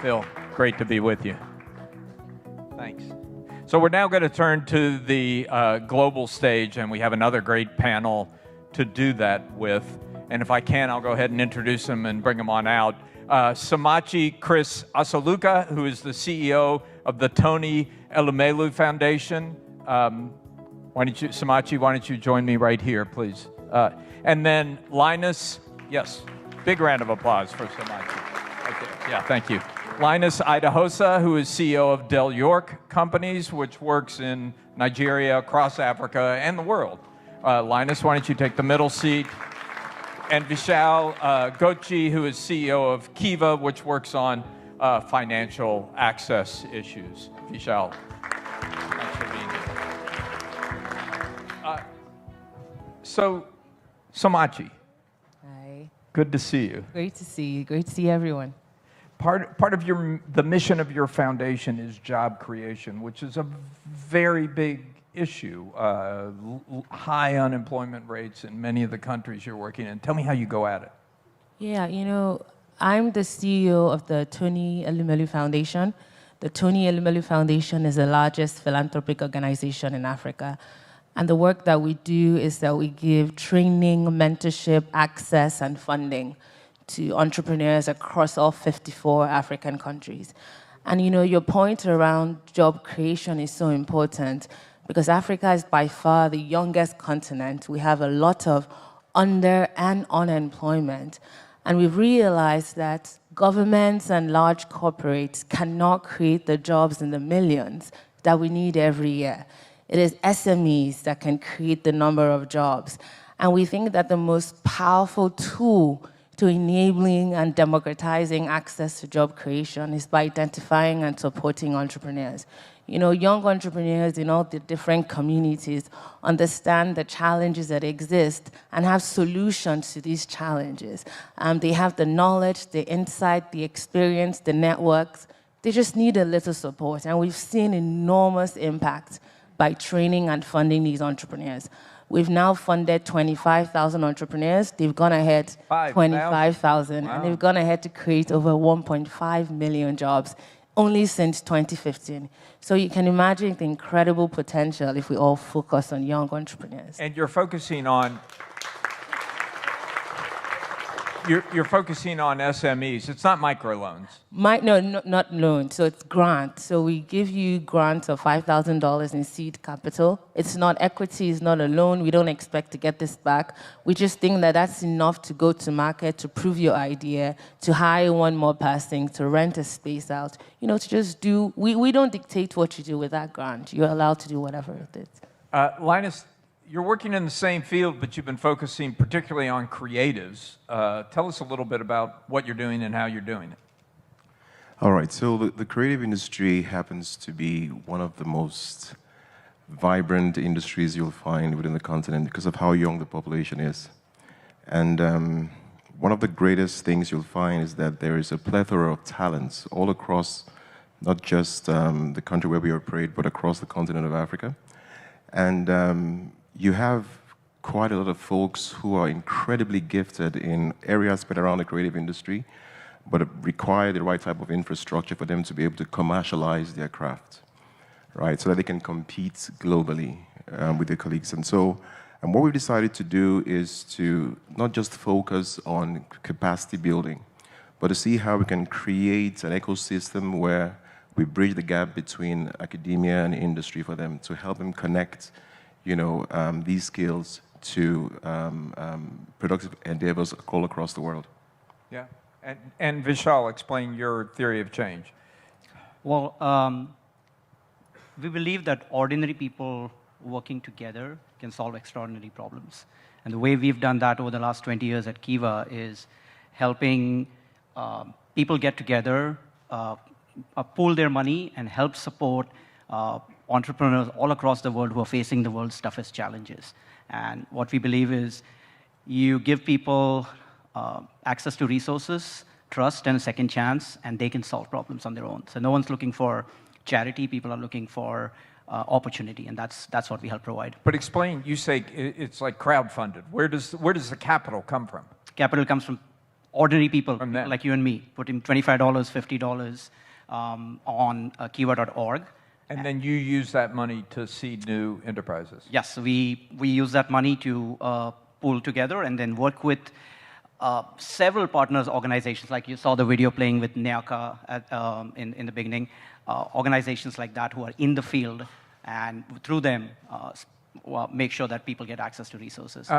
Phil, great to be with you. Thanks. So we're now going to turn to the global stage, and we have another great panel to do that with. And if I can, I'll go ahead and introduce them and bring them on out. Somachi Chris-Asoluka, who is the CEO of the Tony Elumelu Foundation. Somachi, why don't you join me right here, please? And then Linus, yes, big round of applause for Somachi. Okay. Yeah, thank you. Linus Idahosa, who is CEO of Del York Companies, which works in Nigeria, across Africa, and the world. Linus, why don't you take the middle seat? And Vishal Gochi, who is CEO of Kiva, which works on financial access issues. Vishal, thanks for being here. So, Somachi. Hi. Good to see you. Great to see you. Great to see everyone. Part of the mission of your foundation is job creation, which is a very big issue. High unemployment rates in many of the countries you're working in. Tell me how you go at it. Yeah, you know, I'm the CEO of the Tony Elumelu Foundation. The Tony Elumelu Foundation is the largest philanthropic organization in Africa. And the work that we do is that we give training, mentorship, access, and funding to entrepreneurs across all 54 African countries. And you know, your point around job creation is so important because Africa is by far the youngest continent. We have a lot of under and unemployment. And we've realized that governments and large corporates cannot create the jobs in the millions that we need every year. It is SMEs that can create the number of jobs. And we think that the most powerful tool to enabling and democratizing access to job creation is by identifying and supporting entrepreneurs. You know, young entrepreneurs in all the different communities understand the challenges that exist and have solutions to these challenges. They have the knowledge, the insight, the experience, the networks. They just need a little support. And we've seen enormous impact by training and funding these entrepreneurs. We've now funded 25,000 entrepreneurs. They've gone ahead 25,000, wow. And they've gone ahead to create over 1.5 million jobs only since 2015. So you can imagine the incredible potential if we all focus on young entrepreneurs. And you're focusing on You're focusing on SMEs. It's not microloans. No, not loans. So it's grants. So we give you grants of $5,000 in seed capital. It's not equity. It's not a loan. We don't expect to get this back. We just think that that's enough to go to market, to prove your idea, to hire one more person, to rent a space out. You know, to just do. We don't dictate what you do with that grant. You're allowed to do whatever it is. Linus, you're working in the same field, but you've been focusing particularly on creatives. Tell us a little bit about what you're doing and how you're doing it. All right, so the creative industry happens to be one of the most vibrant industries you'll find within the continent because of how young the population is. And one of the greatest things you'll find is that there is a plethora of talents all across, not just the country where we operate, but across the continent of Africa. And you have quite a lot of folks who are incredibly gifted in areas spread around the creative industry, but require the right type of infrastructure for them to be able to commercialize their craft, right? So that they can compete globally with their colleagues. And what we've decided to do is to not just focus on capacity building, but to see how we can create an ecosystem where we bridge the gap between academia and industry for them to help them connect these skills to productive endeavors all across the world. Yeah, and Vishal, explain your theory of change. Well, we believe that ordinary people working together can solve extraordinary problems. And the way we've done that over the last 20 years at Kiva is helping people get together, pool their money, and help support entrepreneurs all across the world who are facing the world's toughest challenges. And what we believe is you give people access to resources, trust, and a second chance, and they can solve problems on their own. So no one's looking for charity. People are looking for opportunity, and that's what we help provide. But explain, you say it's like crowdfunded. Where does the capital come from? Capital comes from ordinary people, From them. like you and me, put in $25, $50 on Kiva.org. And then you use that money to seed new enterprises. Yes, we use that money to pool together and then work with several partners organizations, like you saw the video playing with NEACA in the beginning, organizations like that who are in the field, and through them, make sure that people get access to resources.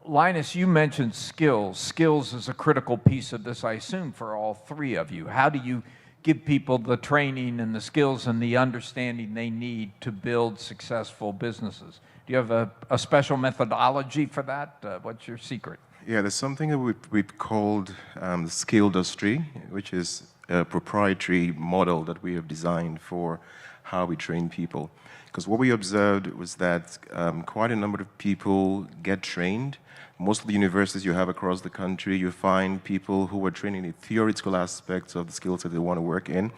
Linus, you mentioned skills. Skills is a critical piece of this, I assume, for all three of you. How do you give people the training and the skills and the understanding they need to build successful businesses? Do you have a special methodology for that? What's your secret? Yeah, there's something that we've called the skill industry, which is a proprietary model that we have designed for how we train people. Because what we observed was that quite a number of people get trained. Most of the universities you have across the country, you find people who are trained in the theoretical aspects of the skills that they want to work in.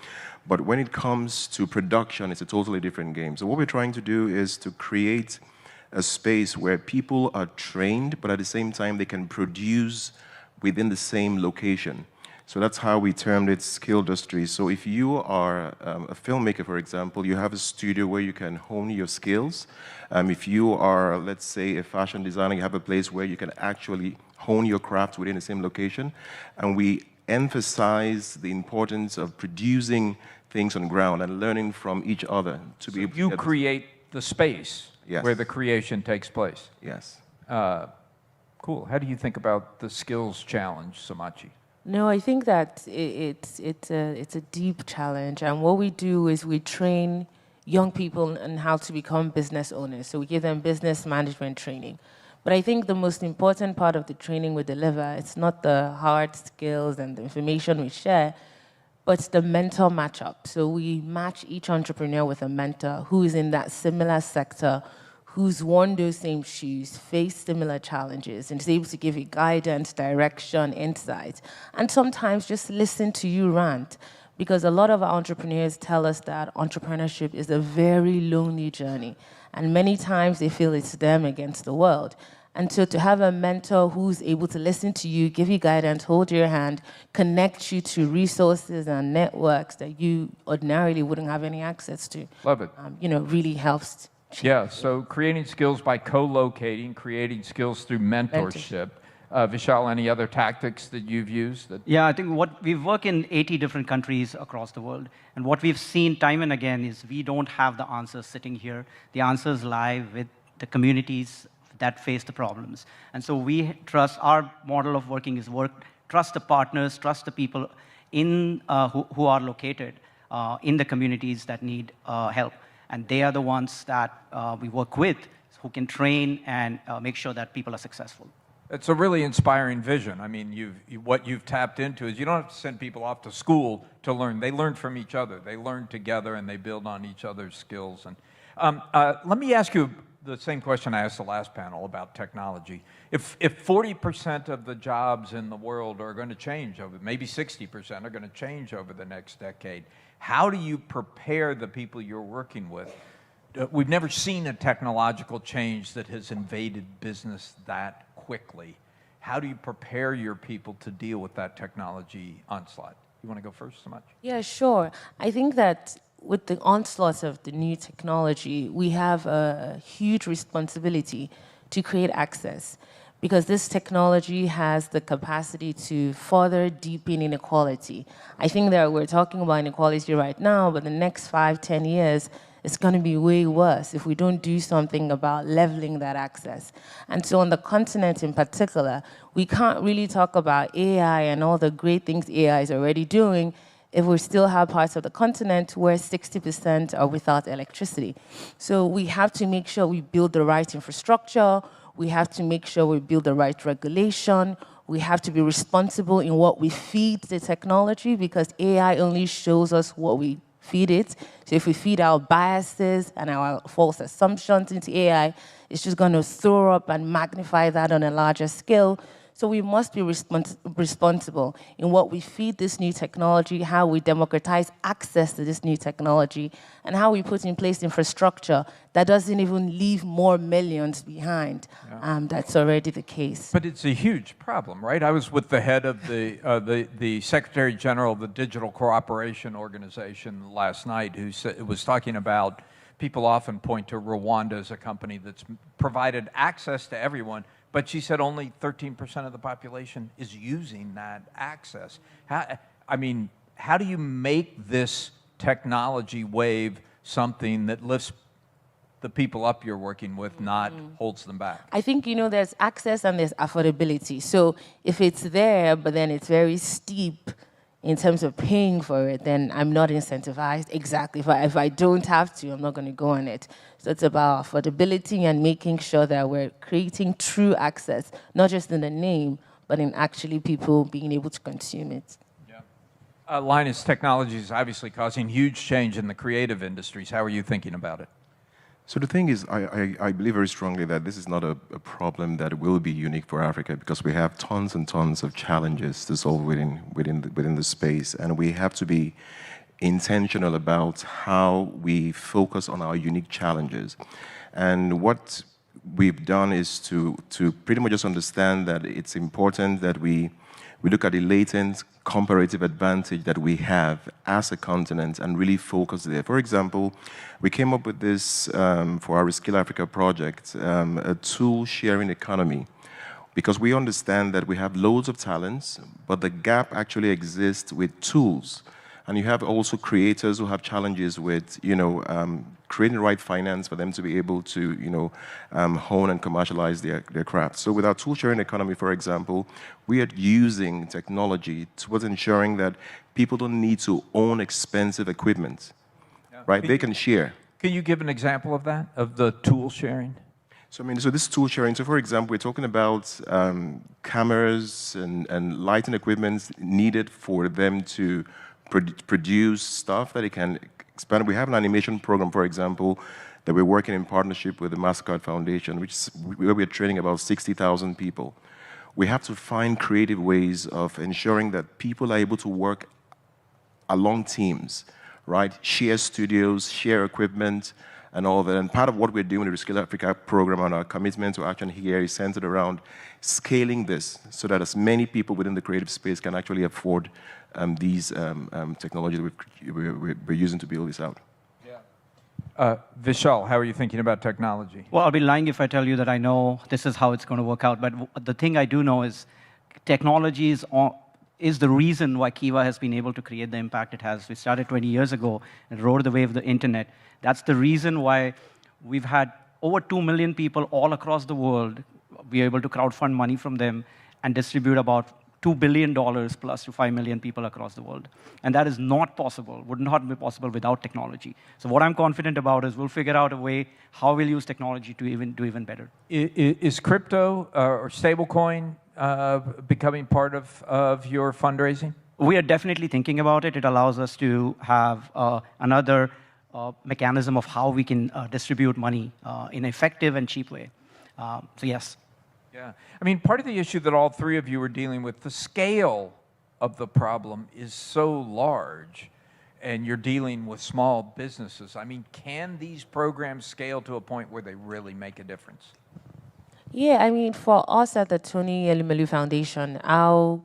But when it comes to production, it's a totally different game. So what we're trying to do is to create a space where people are trained, but at the same time they can produce within the same location. So that's how we termed it skill industry. So if you are a filmmaker, for example, you have a studio where you can hone your skills. If you are, let's say, a fashion designer, you have a place where you can actually hone your craft within the same location. And we emphasize the importance of producing things on the ground and learning from each other to be able to You create the space Yes. where the creation takes place. Yes. Cool. How do you think about the skills challenge, Somachi? No, I think that it's a deep challenge, and what we do is we train young people on how to become business owners. So we give them business management training. But I think the most important part of the training we deliver, it's not the hard skills and the information we share, but it's the mentor matchup. So we match each entrepreneur with a mentor who is in that similar sector, who's worn those same shoes, faced similar challenges, and is able to give you guidance, direction, insight, and sometimes just listen to you rant. Because a lot of our entrepreneurs tell us that entrepreneurship is a very lonely journey, and many times they feel it's them against the world. And so to have a mentor who's able to listen to you, give you guidance, hold your hand, connect you to resources and networks that you ordinarily wouldn't have any access to, Love it. really helps. Yeah, so creating skills by co-locating, creating skills through mentorship. Vishal, any other tactics that you've used? Yeah, I think we've worked in 80 different countries across the world, and what we've seen time and again is we don't have the answers sitting here. The answers lie with the communities that face the problems. And so we trust, our model of working is trust the partners, trust the people who are located in the communities that need help. And they are the ones that we work with who can train and make sure that people are successful. It's a really inspiring vision. I mean, what you've tapped into is you don't have to send people off to school to learn. They learn from each other. They learn together, and they build on each other's skills. And let me ask you the same question I asked the last panel about technology. If 40% of the jobs in the world are going to change maybe 60% are going to change over the next decade, how do you prepare the people you're working with? We've never seen a technological change that has invaded business that quickly. How do you prepare your people to deal with that technology onslaught? You want to go first, Somachi? Yeah, sure. I think that with the onslaught of the new technology, we have a huge responsibility to create access, because this technology has the capacity to further deepen inequality. I think that we're talking about inequality right now, but the next 5, 10 years, it's going to be way worse if we don't do something about leveling that access. And so on the continent in particular, we can't really talk about AI and all the great things AI is already doing if we still have parts of the continent where 60% are without electricity. So we have to make sure we build the right infrastructure. We have to make sure we build the right regulation. We have to be responsible in what we feed the technology, because AI only shows us what we feed it. So if we feed our biases and our false assumptions into AI, it's just going to throw up and magnify that on a larger scale. So we must be responsible in what we feed this new technology, how we democratize access to this new technology, and how we put in place infrastructure that doesn't even leave more millions behind. That's already the case. But it's a huge problem, right? I was with the head of the Secretary General of the Digital Cooperation Organization last night, who was talking about, people often point to Rwanda as a company that's provided access to everyone, but she said only 13% of the population is using that access. How do you make this technology wave something that lifts the people up you're working with, not holds them back? I think, there's access and there's affordability. So if it's there, but then it's very steep in terms of paying for it, then I'm not incentivized. Exactly. If I don't have to, I'm not going to go on it. So it's about affordability and making sure that we're creating true access, not just in the name, but in actually people being able to consume it. Yeah. Linus, technology is obviously causing huge change in the creative industries. How are you thinking about it? So the thing is, I believe very strongly that this is not a problem that will be unique for Africa, because we have tons and tons of challenges to solve within the space, and we have to be intentional about how we focus on our unique challenges. And what we've done is to pretty much just understand that it's important that we look at the latent comparative advantage that we have as a continent and really focus there. For example, we came up with this for our Reskill Africa project, a tool sharing economy, because we understand that we have loads of talents, but the gap actually exists with tools. And you have also creators who have challenges with, creating the right finance for them to be able to, hone and commercialize their craft. So with our tool sharing economy, for example, we are using technology towards ensuring that people don't need to own expensive equipment, right? They can share. Can you give an example of that, of the tool sharing? So this tool sharing, so for example, we're talking about cameras and lighting equipment needed for them to produce stuff that it can expand. We have an animation program, for example, that we're working in partnership with the MasterCard Foundation, where we're training about 60,000 people. We have to find creative ways of ensuring that people are able to work along teams, right? Share studios, share equipment, and all that. And part of what we're doing with the Reskill Africa program and our commitment to action here is centered around scaling this so that as many people within the creative space can actually afford these technologies we're using to build this out. Vishal, how are you thinking about technology? Well, I'll be lying if I tell you that I know this is how it's going to work out. But the thing I do know is technology is the reason why Kiva has been able to create the impact it has. We started 20 years ago and rode the wave of the internet. That's the reason why we've had over 2 million people all across the world. We are able to crowdfund money from them and distribute about $2 billion plus to 5 million people across the world. And that is not possible, would not be possible without technology. So what I'm confident about is we'll figure out a way how we'll use technology to do even better. Is crypto or stablecoin becoming part of your fundraising? We are definitely thinking about it. It allows us to have another mechanism of how we can distribute money in an effective and cheap way. So yes. Yeah. I mean, part of the issue that all three of you are dealing with, the scale of the problem is so large, and you're dealing with small businesses. I mean, can these programs scale to a point where they really make a difference? Yeah, I mean, for us at the Tony Elumelu Foundation, our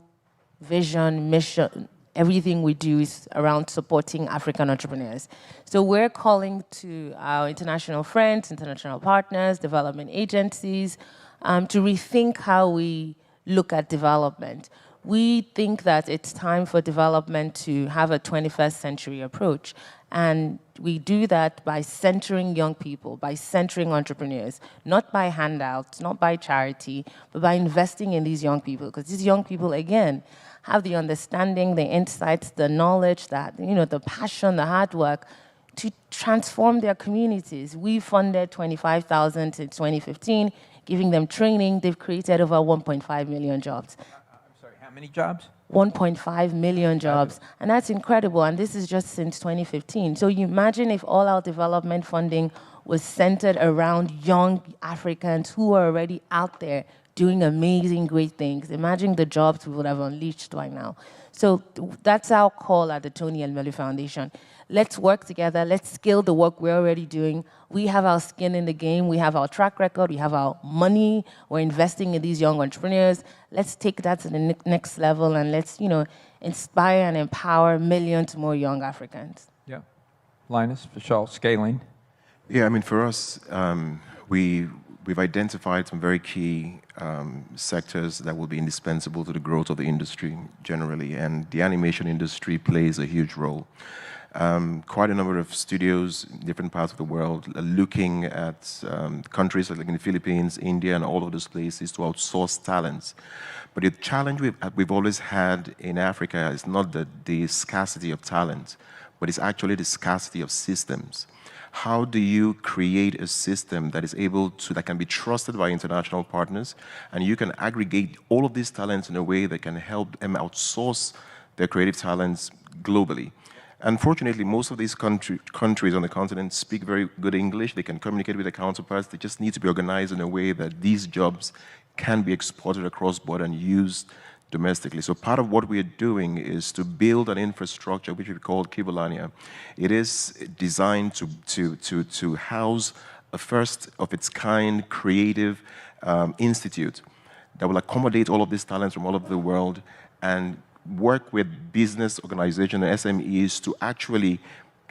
vision, mission, everything we do is around supporting African entrepreneurs. So we're calling to our international friends, international partners, development agencies, to rethink how we look at development. We think that it's time for development to have a 21st century approach. And we do that by centering young people, by centering entrepreneurs, not by handouts, not by charity, but by investing in these young people. Because these young people, again, have the understanding, the insights, the knowledge, that, the passion, the hard work to transform their communities. We funded 25,000 in 2015, giving them training. They've created over 1.5 million jobs. I'm sorry, how many jobs? 1.5 million jobs. And that's incredible. And this is just since 2015. So you imagine if all our development funding was centered around young Africans who are already out there doing amazing, great things. Imagine the jobs we would have unleashed right now. So that's our call at the Tony Elumelu Foundation. Let's work together. Let's scale the work we're already doing. We have our skin in the game. We have our track record. We have our money. We're investing in these young entrepreneurs. Let's take that to the next level, and let's, inspire and empower millions more young Africans. Yeah. Linus, Vishal, scaling. Yeah, I mean, for us, we've identified some very key sectors that will be indispensable to the growth of the industry generally, and the animation industry plays a huge role. Quite a number of studios in different parts of the world are looking at countries like in the Philippines, India, and all of those places to outsource talents. But the challenge we've always had in Africa is not the scarcity of talent, but it's actually the scarcity of systems. How do you create a system that is that can be trusted by international partners, and you can aggregate all of these talents in a way that can help them outsource their creative talents globally? Unfortunately, most of these countries on the continent speak very good English. They can communicate with their counterparts. They just need to be organized in a way that these jobs can be exported across border and used domestically. So part of what we are doing is to build an infrastructure which we call Kibolania. It is designed to house a first of its kind creative institute that will accommodate all of these talents from all over the world and work with business organizations and SMEs to actually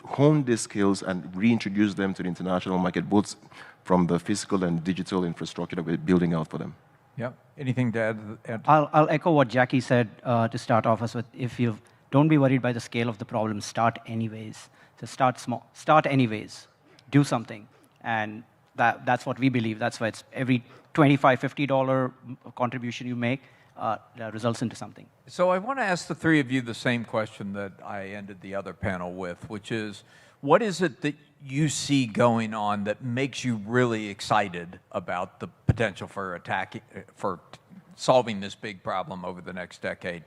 hone these skills and reintroduce them to the international market, both from the physical and digital infrastructure that we're building out for them. Yeah. Anything to add? I'll echo what Jackie said to start off with. If you don't be worried by the scale of the problem, start anyways. So start small. Start anyways. Do something. And that's what we believe. That's why it's every $25, $50 contribution you make that results into something. So I want to ask the three of you the same question that I ended the other panel with, which is, what is it that you see going on that makes you really excited about the potential for solving this big problem over the next decade?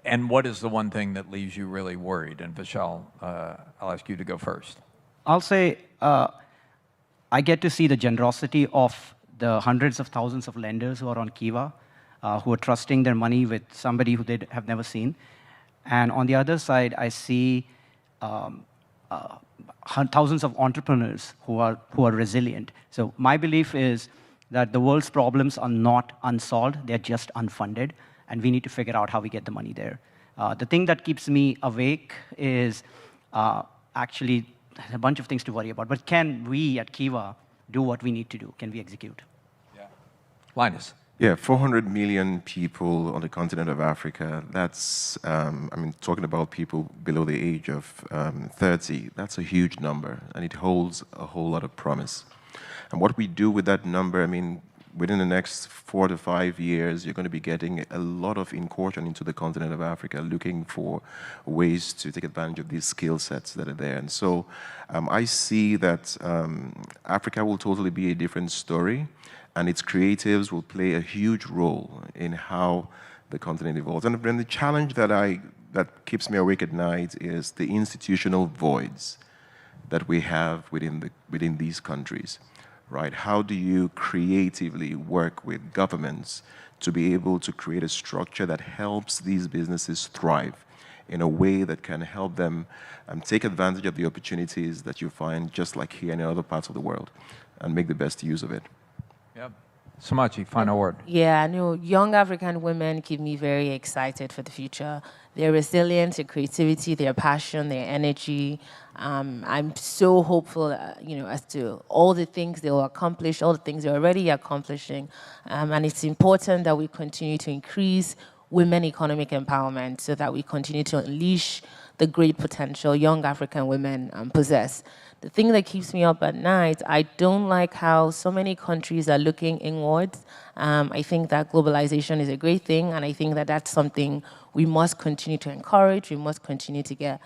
And what is the one thing that leaves you really worried? And Vishal, I'll ask you to go first. I'll say I get to see the generosity of the hundreds of thousands of lenders who are on Kiva, who are trusting their money with somebody who they have never seen. And on the other side, I see thousands of entrepreneurs who are resilient. So my belief is that the world's problems are not unsolved, they're just unfunded, and we need to figure out how we get the money there. The thing that keeps me awake is actually a bunch of things to worry about, but can we at Kiva do what we need to do? Can we execute? Yeah. Linus. Yeah, 400 million people on the continent of Africa. That's, talking about people below the age of 30, that's a huge number, and it holds a whole lot of promise. And what we do with that number, within the next 4 to 5 years, you're going to be getting a lot of incursion into the continent of Africa, looking for ways to take advantage of these skill sets that are there. And so I see that Africa will totally be a different story, and its creatives will play a huge role in how the continent evolves. And then the challenge that keeps me awake at night is the institutional voids that we have within these countries, right? How do you creatively work with governments to be able to create a structure that helps these businesses thrive in a way that can help them take advantage of the opportunities that you find just like here and in other parts of the world and make the best use of it? Yep. Somachi, final word. Yeah, young African women keep me very excited for the future. Their resilience, their creativity, their passion, their energy. I'm so hopeful, as to all the things they will accomplish, all the things they're already accomplishing. And it's important that we continue to increase women economic empowerment so that we continue to unleash the great potential young African women possess. The thing that keeps me up at night, I don't like how so many countries are looking inwards. I think that globalization is a great thing, and I think that that's something we must continue to encourage. We must continue to get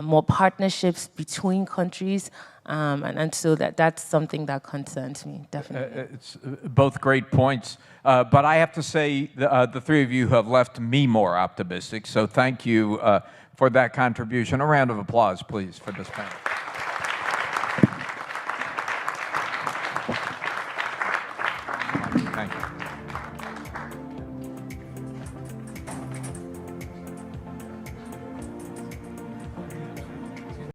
more partnerships between countries, and so that's something that concerns me, definitely. It's both great points, but I have to say the three of you have left me more optimistic, so thank you for that contribution. A round of applause, please, for this panel.